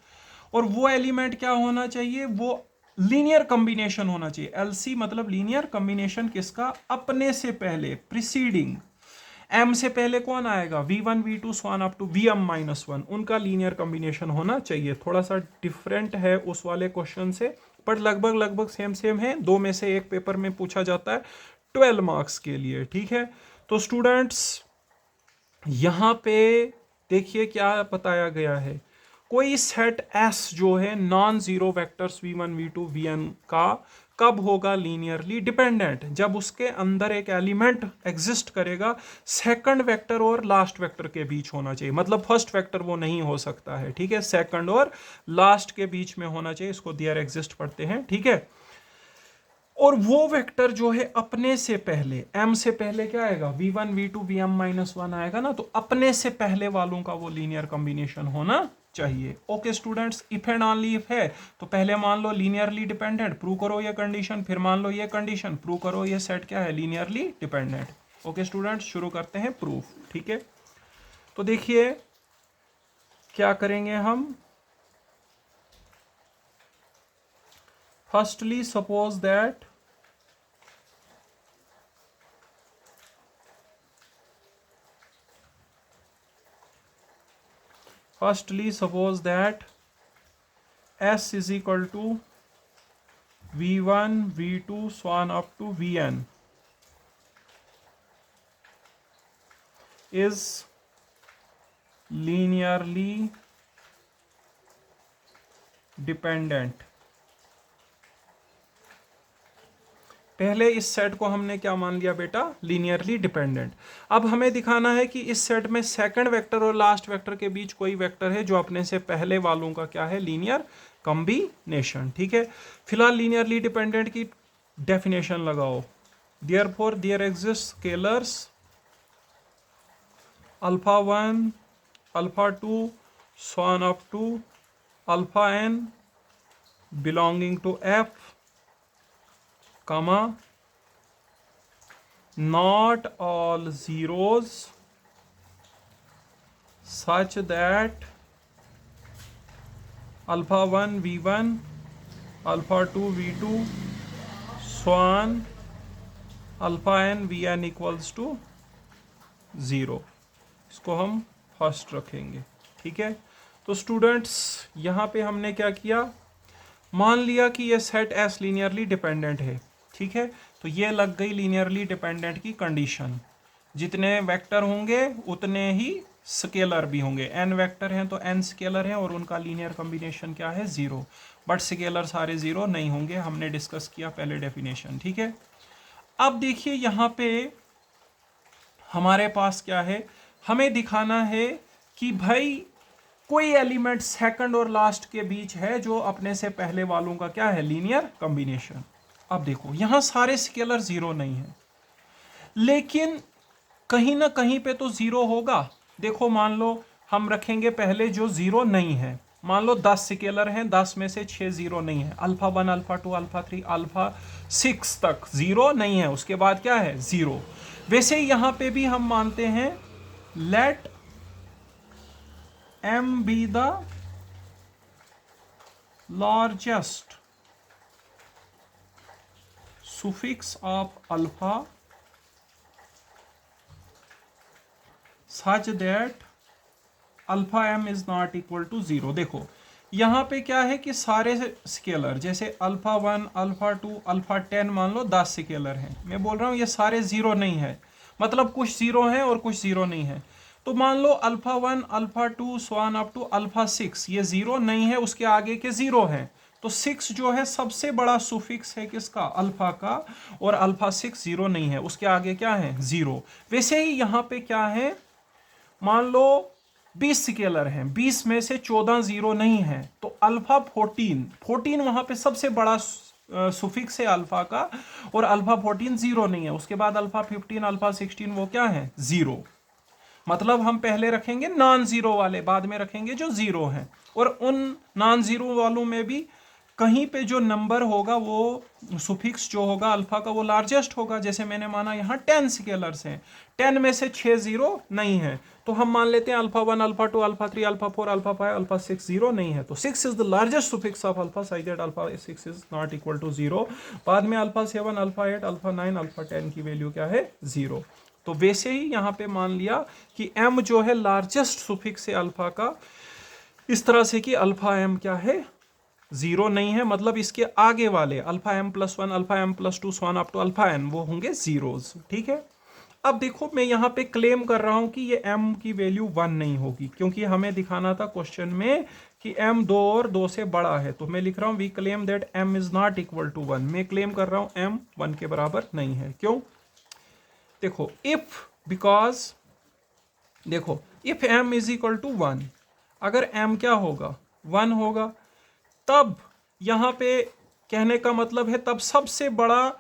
और वो एलिमेंट क्या होना चाहिए, वो लीनियर कॉम्बिनेशन होना चाहिए। LC मतलब लीनियर कॉम्बिनेशन किसका, अपने से पहले, प्रीसीडिंग। M से पहले कौन आएगा, v1 v2 so on up to vm-1, उनका लीनियर कॉम्बिनेशन होना चाहिए। थोड़ा सा डिफरेंट है उस वाले क्वेश्चन से, पर लगभग सेम है। 2 में से एक पेपर में पूछा जाता है 12 मार्क्स के लिए, ठीक है। तो स्टूडेंट्स यहाँ पे देखिए क्या बताया गया है, कोई सेट S जो है non zero vectors v1 v2 vn का कब होगा लीनियरली डिपेंडेंट, जब उसके अंदर एक एलिमेंट एग्जिस्ट करेगा सेकंड वेक्टर और लास्ट वेक्टर के बीच होना चाहिए, मतलब फर्स्ट वेक्टर वो नहीं हो सकता है, ठीक है, सेकंड और लास्ट के बीच में होना चाहिए, इसको देयर एग्जिस्ट पढ़ते हैं, ठीक है। और वो वेक्टर जो है अपने से पहले, m से पहले क्या आएगा, v1 v2 vm-1 आएगा ना, तो अपने से पहले वालों का वो लीनियर कॉम्बिनेशन होना चाहिए। Okay students, if and only if है तो पहले मान लो लीनियरली डिपेंडेंट, प्रूव करो ये कंडीशन, फिर मान लो ये कंडीशन, प्रूव करो ये सेट क्या है, लीनियरली डिपेंडेंट। ओके स्टूडेंट्स, शुरू करते हैं प्रूफ, ठीक है। तो देखिए क्या करेंगे हम, firstly suppose that S is equal to v1 v2 so on up to vn is linearly dependent। पहले इस सेट को हमने क्या मान लिया बेटा, लीनियरली डिपेंडेंट। अब हमें दिखाना है कि इस सेट में सेकंड वेक्टर और लास्ट वेक्टर के बीच कोई वेक्टर है जो अपने से पहले वालों का क्या है, लीनियर कॉम्बिनेशन, ठीक है। फिलहाल लीनियरली डिपेंडेंट की डेफिनेशन लगाओ, therefore there exist scalars alpha 1 alpha 2 so on up to alpha n belonging to f, comma not all zeros such that alpha 1 v1 alpha 2 v2 so on alpha n vn equals to 0। इसको हम फर्स्ट रखेंगे, ठीक है। तो स्टूडेंट्स यहाँ पे हमने क्या किया, मान लिया कि ये सेट S लीनियरली डिपेंडेंट है, ठीक है। तो ये लग गई लीनियरली डिपेंडेंट की कंडीशन, जितने वेक्टर होंगे उतने ही स्केलर भी होंगे, n वेक्टर हैं तो n स्केलर हैं और उनका लीनियर कॉम्बिनेशन क्या है 0, बट स्केलर सारे 0 नहीं होंगे, हमने डिस्कस किया पहले डेफिनेशन, ठीक है। अब देखिए यहाँ पे हमारे पास क्या है, हमें दिखाना है कि भाई कोई एलिमेंट सेकंड और लास्ट के बीच है जो अपने से पहले वालों का क्या है लीनियर कॉम्बिनेशन। अब देखो यहाँ सारे स्केलर 0 नहीं है, लेकिन कहीं ना कहीं पे तो 0 होगा। देखो मान लो हम रखेंगे पहले जो 0 नहीं है, मान लो 10 स्केलर हैं, 10 में से 6 0 नहीं है, अल्फा 1 अल्फा 2 अल्फा 3 अल्फा 6 तक 0 नहीं है, उसके बाद क्या है 0। वैसे ही यहां पे भी हम मानते हैं let m be the largest suffix of alpha such that alpha m is not equal to 0। देखो यहाँ पे क्या है कि सारे स्केलर जैसे अल्फा 1 अल्फा 2 अल्फा 10 मान लो 10 स्केलर हैं, मैं बोल रहा हूँ ये सारे 0 नहीं है, मतलब कुछ 0 हैं और कुछ 0 नहीं है। तो मान लो alpha 1 alpha 2 so on up to alpha 6 ये 0 नहीं है, उसके आगे के 0 हैं, तो 6 जो है सबसे बड़ा सुफिक्स है किसका अल्फा का, और अल्फा 6 0 नहीं है, उसके आगे क्या है 0। वैसे ही यहाँ पे क्या है, मान लो 20 स्केलर हैं, 20 में से 14 0 नहीं है, तो अल्फा 14 वहां पे सबसे बड़ा सुफिक्स है अल्फा का, और अल्फा 14 0 नहीं है, उसके बाद अल्फा 15 अल्फा 16 वो क्या है 0। मतलब हम पहले रखेंगे नॉन जीरो वाले, बाद में रखेंगे जो 0 हैं, और उन नॉन जीरो वालों में भी कहीं पे जो नंबर होगा वो सुफिक्स जो होगा अल्फा का वो लार्जेस्ट होगा। जैसे मैंने माना यहाँ 10 स्केलर्स हैं, 10 में से 6 0 नहीं है, तो हम मान लेते हैं alpha 1 alpha 2 alpha 3 alpha 4 alpha 5 alpha 6 0 नहीं है, तो 6 is the largest suffix of alpha such that alpha 6 is not equal to 0। बाद में अल्फा 7 अल्फा 8 अल्फा 9 अल्फा 10 की वैल्यू क्या है 0। तो वैसे ही यहाँ पे मान लिया कि m जो है लार्जेस्ट सुफिक्स है अल्फा का, इस तरह से कि अल्फा m क्या है 0 नहीं है, मतलब इसके आगे वाले alpha m plus 1 alpha m plus 2 so on up to alpha n वो होंगे जीरोज, ठीक है। अब देखो मैं यहाँ पे क्लेम कर रहा हूं कि ये m की वैल्यू 1 नहीं होगी, क्योंकि हमें दिखाना था क्वेश्चन में कि m 2 और 2 से बड़ा है, तो मैं लिख रहा हूं we claim that m is not equal to 1। मैं क्लेम कर रहा हूं m 1 के बराबर नहीं है। क्यों? देखो इफ बिकॉज देखो if m is equal to 1, अगर m क्या होगा 1 होगा, तब यहां पे कहने का मतलब है तब सबसे बड़ा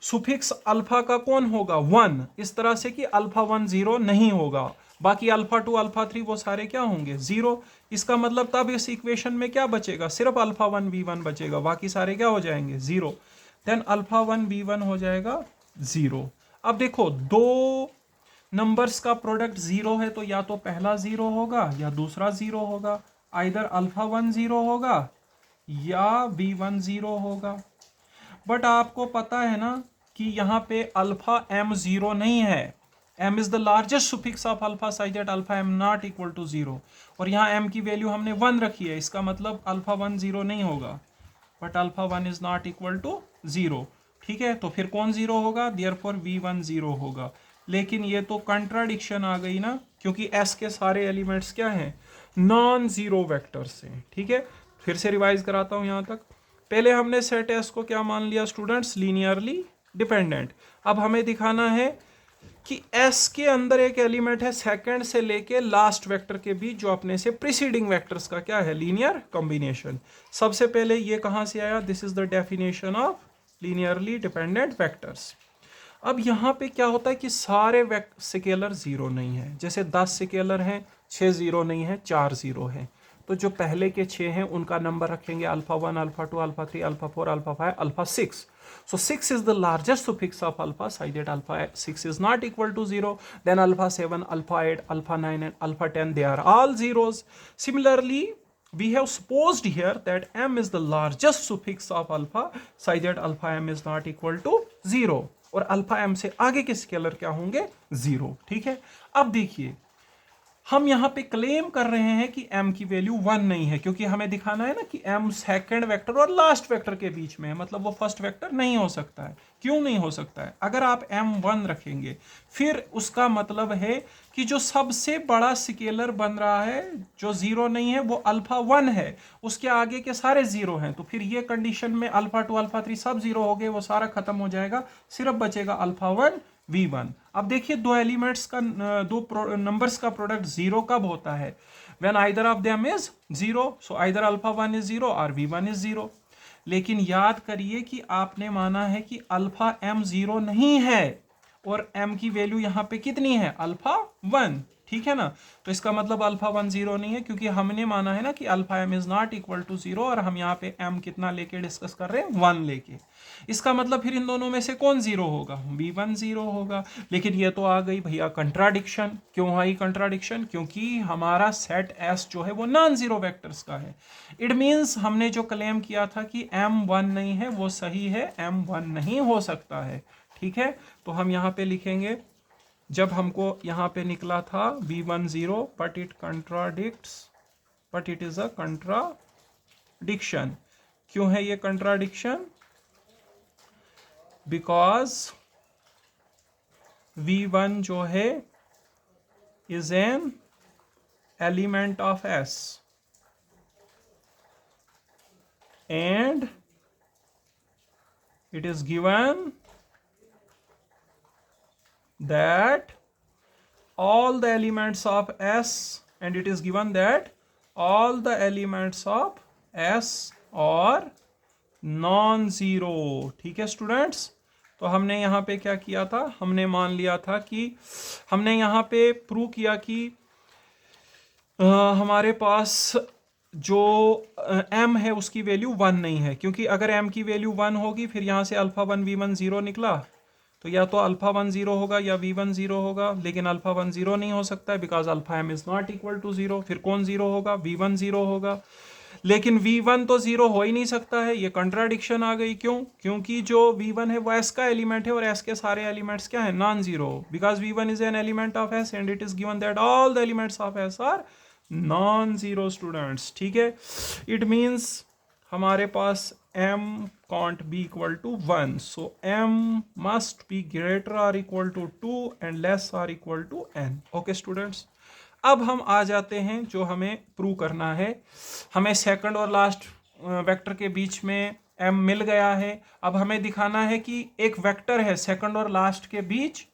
सुफिक्स अल्फा का कौन होगा 1, इस तरह से कि अल्फा 1 0 नहीं होगा, बाकी अल्फा 2 अल्फा 3 वो सारे क्या होंगे 0। इसका मतलब तब इस इक्वेशन में क्या बचेगा, सिर्फ अल्फा 1 v1 बचेगा, बाकी सारे क्या हो जाएंगे 0। देन अल्फा 1 v1 हो जाएगा 0। अब देखो दो नंबर्स का प्रोडक्ट 0 है, तो या तो पहला 0 होगा या दूसरा 0 होगा, आइदर अल्फा 1 0 होगा या v1 0 होगा। बट आपको पता है ना कि यहाँ पे अल्फा m 0 नहीं है, m is the largest suffix of alpha such that alpha m not equal to 0, और यहाँ m की वैल्यू हमने 1 रखी है, इसका मतलब अल्फा 1 0 नहीं होगा, but alpha 1 is not equal to 0, ठीक है। तो फिर कौन 0 होगा, देयरफॉर v1 0 होगा। लेकिन ये तो कंट्राडिक्शन आ गई ना, क्योंकि s के सारे एलिमेंट्स क्या हैं नॉन जीरो वेक्टर्स हैं, ठीक है। फिर से रिवाइज कराता हूं यहां तक। पहले हमने सेट एस को क्या मान लिया स्टूडेंट्स, लीनियरली डिपेंडेंट। अब हमें दिखाना है कि एस के अंदर एक एलिमेंट है सेकंड से लेके लास्ट वेक्टर के बीच जो अपने से प्रीसीडिंग वेक्टर्स का क्या है लीनियर कॉम्बिनेशन। सबसे पहले ये कहां से आया, this is the definition of linearly dependent vectors. अब यहाँ पे क्या होता है कि सारे स्केलर 0 नहीं है, जैसे 10 स्केलर हैं 6 0 नहीं है 4 0 है, तो जो पहले के 6 हैं उनका नंबर रखेंगे alpha 1 alpha 2 alpha 3 alpha 4 alpha 5 alpha 6। So 6 is the largest suffix of alpha such that alpha 6 is not equal to 0. Then alpha 7, alpha 8, alpha 9 and alpha 10 they are all zeros. Similarly, we have supposed here that m is the largest suffix of alpha such that alpha m is not equal to 0. और अल्फा m से आगे के स्केलर क्या होंगे 0, ठीक है। अब देखिए हम यहाँ पे क्लेम कर रहे हैं कि m की वैल्यू 1 नहीं है, क्योंकि हमें दिखाना है ना कि m सेकंड वेक्टर और लास्ट वेक्टर के बीच में है, मतलब वो फर्स्ट वेक्टर नहीं हो सकता है। क्यों नहीं हो सकता है? अगर आप m 1 रखेंगे फिर उसका मतलब है कि जो सबसे बड़ा स्केलर बन रहा है जो जीरो नहीं है वो अल्फा 1 है, उसके आगे के सारे जीरो हैं। तो फिर ये कंडीशन में अल्फा 2 अल्फा 3 सब जीरो हो गए, वो सारा खत्म हो जाएगा, सिर्फ बचेगा अल्फा 1 v1। अब देखिए दो एलिमेंट्स का दो नंबर्स का प्रोडक्ट जीरो कब होता है? When either of them is zero, so either alpha 1 is zero और v1 इज जीरो। लेकिन याद करिए कि आपने माना है कि अल्फा m जीरो नहीं है और m की वैल्यू यहां पे कितनी है? अल्फा 1, ठीक है ना? तो इसका मतलब अल्फा 1 जीरो नहीं है, क्योंकि हमने माना है ना कि alpha m is not equal to zero, और हम यहाँ पे m कितना लेके डिस्कस कर रहे हैं? 1 लेके। इसका मतलब फिर इन दोनों में से कौन जीरो होगा? v1 जीरो होगा। लेकिन ये तो आ गई भैया कंट्राडिक्शन। क्यों आई कंट्राडिक्शन? क्योंकि हमारा सेट S जो है वो नॉन जीरो वेक्टर्स का है। इट मीन्स हमने जो क्लेम किया था कि m1 नहीं है वो सही है, m1 नहीं हो सकता है, ठीक है? तो हम यहाँ पे लिखेंगे, जब हमको यहाँ पे निकला था v1 zero, but it contradicts, but it is a contradiction. क्यों है ये कंट्राडिक्शन? बिकॉज v1 जो है is an element of S and it is given that all the elements of S, and it is given that all the elements of S are non-zero, ठीक है स्टूडेंट्स? तो हमने यहाँ पे क्या किया था? हमने मान लिया था कि हमने यहाँ पे प्रूव किया कि हमारे पास जो m है उसकी वैल्यू 1 नहीं है, क्योंकि अगर m की वैल्यू 1 होगी फिर यहाँ से अल्फा 1 v1 जीरो निकला, तो या तो अल्फा 1 जीरो होगा या v1 जीरो होगा, लेकिन अल्फा 1 जीरो नहीं हो सकता है because alpha m is not equal to zero. फिर कौन जीरो होगा? v1 जीरो होगा। लेकिन v1 तो जीरो हो ही नहीं सकता है, ये कंट्राडिक्शन आ गई। क्यों? क्योंकि जो v1 है वो s का एलिमेंट है और s के सारे एलिमेंट्स क्या है? Non zero, because v1 is an element of s and it is given that all the elements of s are non zero students, ठीक है? इट मीन्स हमारे पास m can't be equal to 1, so m must be greater or equal to 2 and less or equal to n। Okay students, अब हम आ जाते हैं जो हमें प्रूव करना है। हमें सेकंड और लास्ट वेक्टर के बीच में m मिल गया है। अब हमें दिखाना है कि एक वेक्टर है सेकंड और लास्ट के बीच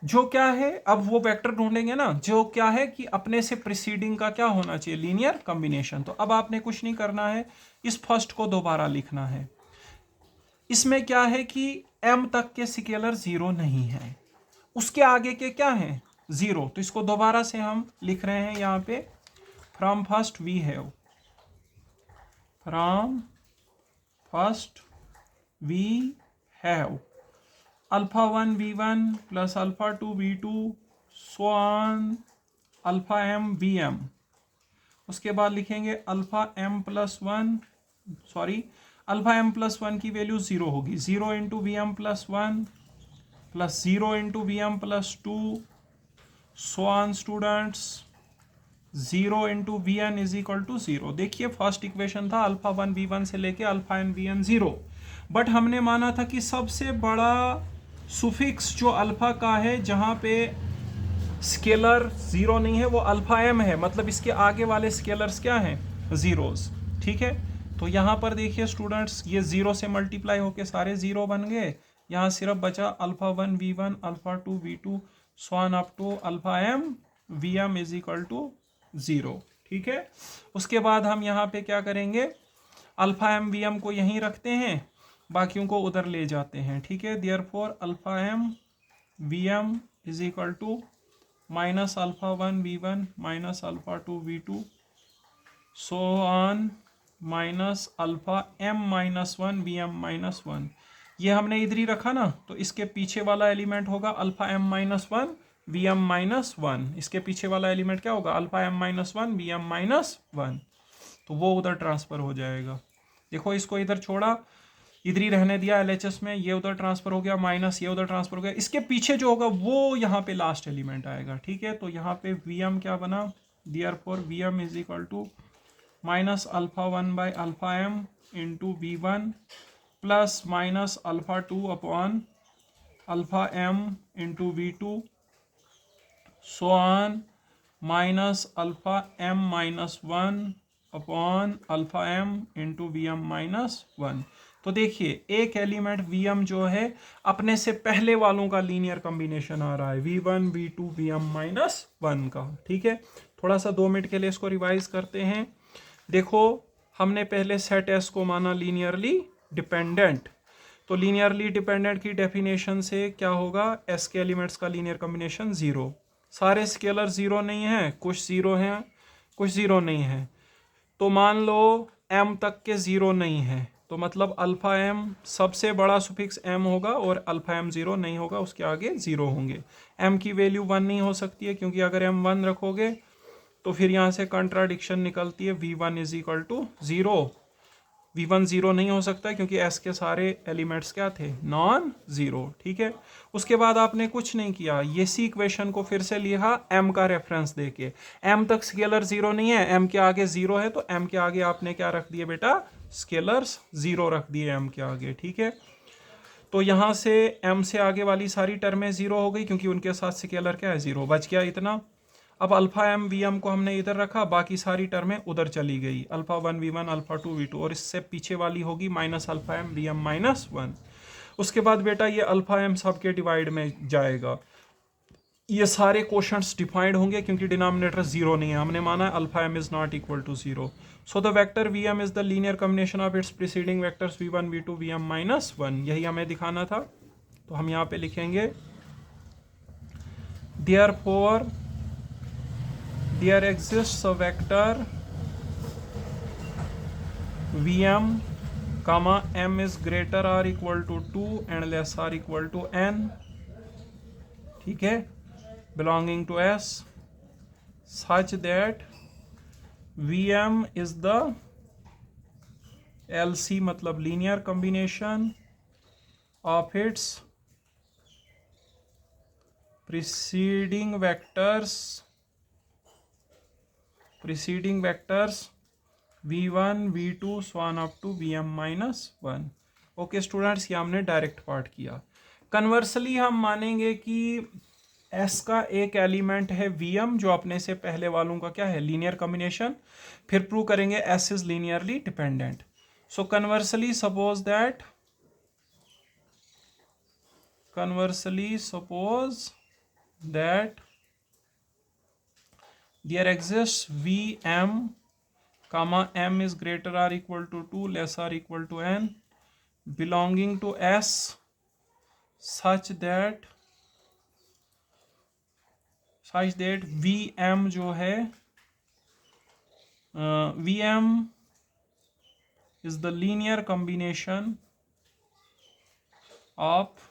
जो क्या है, अब वो वेक्टर ढूंढेंगे ना, जो क्या है कि अपने से प्रीसीडिंग का क्या होना चाहिए? Linear combination. तो अब आपने कुछ नहीं करना है, इस फर्स्ट को दोबारा लिखना है। इसमें क्या है कि m तक के स्केलर जीरो नहीं है, उसके आगे के क्या हैं? जीरो। तो इसको दोबारा से हम लिख रहे हैं यहाँ पे, from first we have, from first we have alpha 1 v1 plus alpha 2 v2 so on alpha m vm। उसके बाद लिखेंगे alpha m plus 1, sorry alpha m plus 1 की वैल्यू जीरो होगी, 0 into v m plus 1 plus 0 into v m plus 2 so on students 0 into v n is equal to 0। देखिए फर्स्ट इक्वेशन था अल्फा 1 v1 से लेके अल्फा n vn 0, बट हमने माना था कि सबसे बड़ा सुफिक्स जो अल्फा का है जहाँ पे स्केलर जीरो नहीं है वो अल्फा m है, मतलब इसके आगे वाले स्केलर्स क्या हैं? जीरोस, ठीक है? तो यहाँ पर देखिए स्टूडेंट्स, ये जीरो से मल्टीप्लाई होके सारे जीरो बन गए, यहाँ सिर्फ बचा alpha 1 v1 alpha 2 v2 so on up to alpha m vm is equal to 0, ठीक है? उसके बाद हम यहाँ पे क्या करेंगे? अल्फा m vm को यहीं रखते हैं, बाकियों को उधर ले जाते हैं, ठीक है? Therefore alpha m vm is equal to minus alpha 1 v1 minus alpha 2 v2 so on minus alpha m minus 1 vm minus 1। ये हमने इधर ही रखा ना, तो इसके पीछे वाला एलिमेंट होगा alpha m minus 1 vm minus 1। इसके पीछे वाला एलिमेंट क्या होगा? Alpha m minus 1 vm minus 1। तो वो उधर ट्रांसफर हो जाएगा। देखो इसको इधर छोड़ा इधर ही रहने दिया LHS में, ये उधर ट्रांसफर हो गया, माइनस ये उधर ट्रांसफर हो गया, इसके पीछे जो होगा वो यहाँ पे लास्ट एलिमेंट आएगा, ठीक है। तो यहाँ पे Vm क्या बना, therefore Vm is equal to minus alpha 1 by alpha m into V1 plus minus alpha 2 upon alpha m into V2 so on minus alpha m minus 1 upon alpha m into Vm minus 1। तो देखिए एक एलिमेंट Vm जो है अपने से पहले वालों का लीनियर कॉम्बिनेशन आ रहा है, V1 V2 Vm माइनस 1 का, ठीक है। थोड़ा सा 2 मिनट के लिए इसको रिवाइज करते हैं। देखो हमने पहले सेट S को माना लीनियरली डिपेंडेंट, तो लीनियरली डिपेंडेंट की डेफिनेशन से क्या होगा, S के एलिमेंट्स का लीनियर कॉम्बिनेशन 0। सारे स्केलर 0 नहीं है, कुछ 0 हैं कुछ 0 नहीं है। तो मान लो m तक के 0 नहीं है, तो मतलब अल्फा m सबसे बड़ा सुफिक्स m होगा और अल्फा m 0 नहीं होगा, उसके आगे 0 होंगे। m की वैल्यू 1 नहीं हो सकती है, क्योंकि अगर m 1 रखोगे तो फिर यहाँ से कंट्राडिक्शन निकलती है, V1 is equal to 0। V1 0 नहीं हो सकता क्योंकि S के सारे एलिमेंट्स क्या थे, नॉन जीरो, ठीक है। उसके बाद आपने कुछ नहीं किया, ये सी इक्वेशन को फिर से लिखा m का रेफरेंस देके। m तक स्केलर 0 नहीं है, m के आगे 0 है, तो m के आगे आपने क्या रख दिए बेटा, स्केलर्स 0 रख दिए m के आगे, ठीक है। तो यहाँ से m से आगे वाली सारी टर्में 0 हो गई क्योंकि उनके साथ स्केलर क्या है, 0, बच गया इतना। अब अल्फा m Vm को हमने इधर रखा, बाकी सारी टर्में उधर चली गई, अल्फा 1 V1 अल्फा 2 V2, और इससे पीछे वाली होगी minus alpha m Vm minus 1। उसके बाद बेटा ये अल्फा m सबके डिवाइड में जाएगा, ये सारे क्वोशंट्स डिफाइंड होंगे क्योंकि डिनोमिनेटर 0 नहीं है, हमने माना है alpha m is not equal to 0। So the vector Vm is the linear combination of its preceding vectors V1 V2 Vm minus 1, यही हमें दिखाना था। तो हम यहाँ पे लिखेंगे therefore there exists a vector Vm comma m is greater or equal to 2 and less or equal to n, ठीक है, belonging to S, such that Vm is the LC मतलब linear combination of its preceding vectors V1 V2 so on up to Vm minus 1। Okay students, ये हमने डायरेक्ट पार्ट किया। कन्वर्सली हम मानेंगे कि S का एक एलिमेंट है Vm जो अपने से पहले वालों का क्या है, लीनियर कॉम्बिनेशन, फिर प्रूव करेंगे S is linearly dependent. So conversely suppose that there exists Vm comma m is greater or equal to 2 less or equal to n belonging to S such that Vm जो है Vm is the linear combination of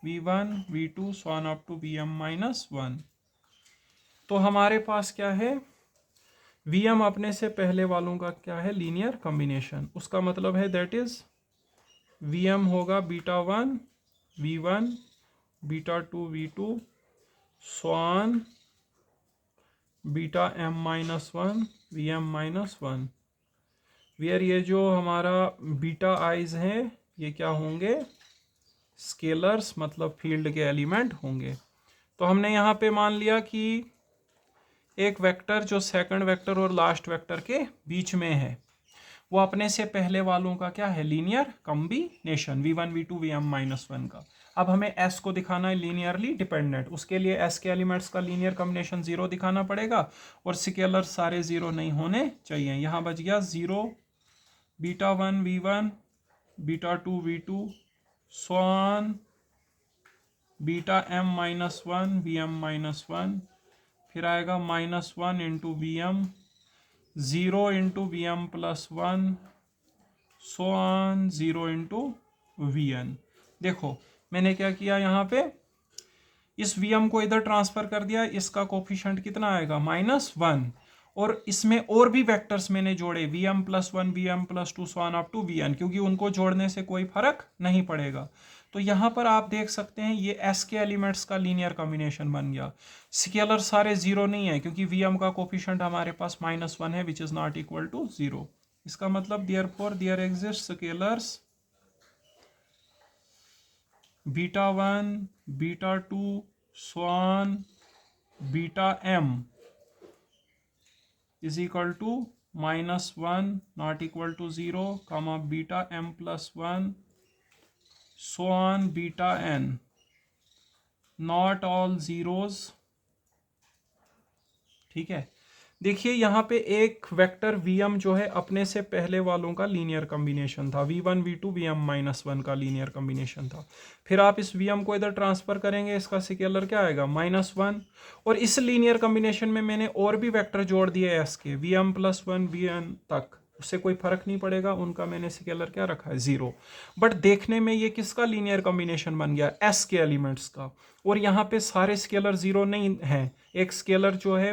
V1 V2 so on up to Vm minus 1। तो हमारे पास क्या है, Vm अपने से पहले वालों का क्या है, लीनियर कॉम्बिनेशन, उसका मतलब है दैट इज Vm होगा beta 1 V1 beta 2 V2 so on beta m minus 1 Vm minus 1, where ये जो हमारा बीटा आइज हैं ये क्या होंगे, स्केलर्स मतलब फील्ड के एलिमेंट होंगे। तो हमने यहाँ पे मान लिया कि एक वेक्टर जो सेकंड वेक्टर और लास्ट वेक्टर के बीच में है वो अपने से पहले वालों का क्या है, linear combination V1 V2 Vm minus 1 का। अब हमें S को दिखाना है लीनियरली डिपेंडेंट, उसके लिए S के एलिमेंट्स का लीनियर कॉम्बिनेशन 0 दिखाना पड़ेगा और स्केलर सारे 0 नहीं होने चाहिए। यहाँ बच गया 0 beta 1 V1 beta 2 V2 so on beta m minus 1 Vm minus 1, फिर आएगा minus 1 into Vm 0 into Vm plus 1 so on 0 into Vn। देखो मैंने क्या किया, यहाँ पे इस Vm को इधर ट्रांसफर कर दिया, इसका कोफिशिएंट कितना आएगा, -1, और इसमें और भी वेक्टर्स मैंने जोड़े vm+1 vm+2 so on up to vn, क्योंकि उनको जोड़ने से कोई फर्क नहीं पड़ेगा। तो यहाँ पर आप देख सकते हैं ये s के एलिमेंट्स का लीनियर कॉम्बिनेशन बन गया। स्केलर सारे जीरो नहीं है क्योंकि vm का कोफिशिएंट हमारे पास -1 है which is not equal to 0। इसका मतलब therefore there exist scalars β1 β2 so on βm is equal to -1 not equal to 0 comma βm+1 so on βn not all zeros। ठीक है, देखिए यहाँ पे एक वेक्टर vm जो है अपने से पहले वालों का लीनियर कॉम्बिनेशन था, v1 v2 vm-1 का लीनियर कॉम्बिनेशन था। फिर आप इस vm को इधर ट्रांसफर करेंगे, इसका स्केलर क्या आएगा -1, और इस लीनियर कॉम्बिनेशन में मैंने और भी वेक्टर जोड़ दिए s के vm+1 vn तक, उससे कोई फर्क नहीं पड़ेगा, उनका मैंने स्केलर क्या रखा है 0। बट देखने में ये किसका लीनियर कॉम्बिनेशन बन गया, s के एलिमेंट्स का, और यहाँ पे सारे स्केलर 0 नहीं है। एक स्केलर जो है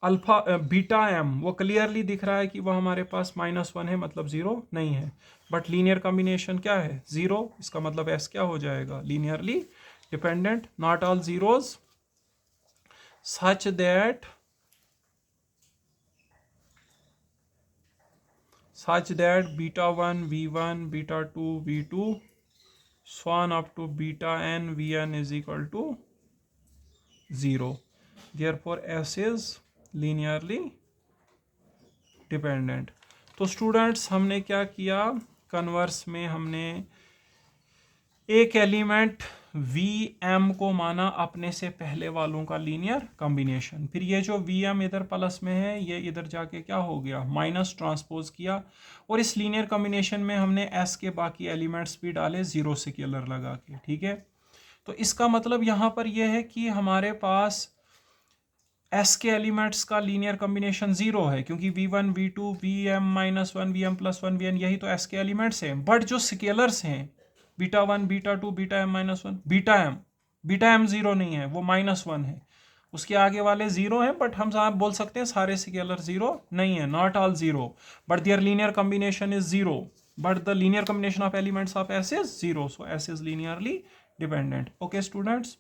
अल्फा बीटा एम, वो क्लियरली दिख रहा है कि वो हमारे पास -1 है, मतलब 0 नहीं है। बट लीनियर कॉम्बिनेशन क्या है 0, इसका मतलब एस क्या हो जाएगा linearly dependent, not all zeros such that β1 v1 β2 v2 so on up to βn vn is equal to 0। therefore s is linearly dependent. तो स्टूडेंट्स हमने क्या किया, कन्वर्स में हमने एक एलिमेंट vm को माना अपने से पहले वालों का लीनियर कॉम्बिनेशन, फिर ये जो vm इधर प्लस में है ये इधर जाके क्या हो गया माइनस ट्रांसपोज किया, और इस लीनियर कॉम्बिनेशन में हमने s के बाकी एलिमेंट्स भी डाले 0 स्केलर लगा के। ठीक है, तो इसका मतलब यहाँ पर यह है कि हमारे पास s के एलिमेंट्स का लीनियर कॉम्बिनेशन 0 है, क्योंकि v1 v2 vm-1 vm+1 vn यही तो s के एलिमेंट्स हैं। बट जो स्केलर्स हैं β1 β2 βm-1 βm 0 नहीं है, वो -1 है, उसके आगे वाले 0 हैं, बट हम साहब बोल सकते हैं सारे स्केलर 0 नहीं है, not all 0, but there linear combination is 0, but the linear combination of elements of s is 0, so s is linearly dependent. Okay students,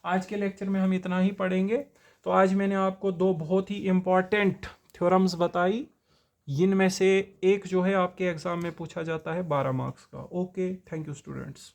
आज के लेक्चर में हम इतना ही पढ़ेंगे। तो आज मैंने आपको दो बहुत ही इम्पॉर्टेंट थ्योरम्स बताई, जिनमें से एक जो है आपके एग्जाम में पूछा जाता है 12 मार्क्स का। Okay, thank you students.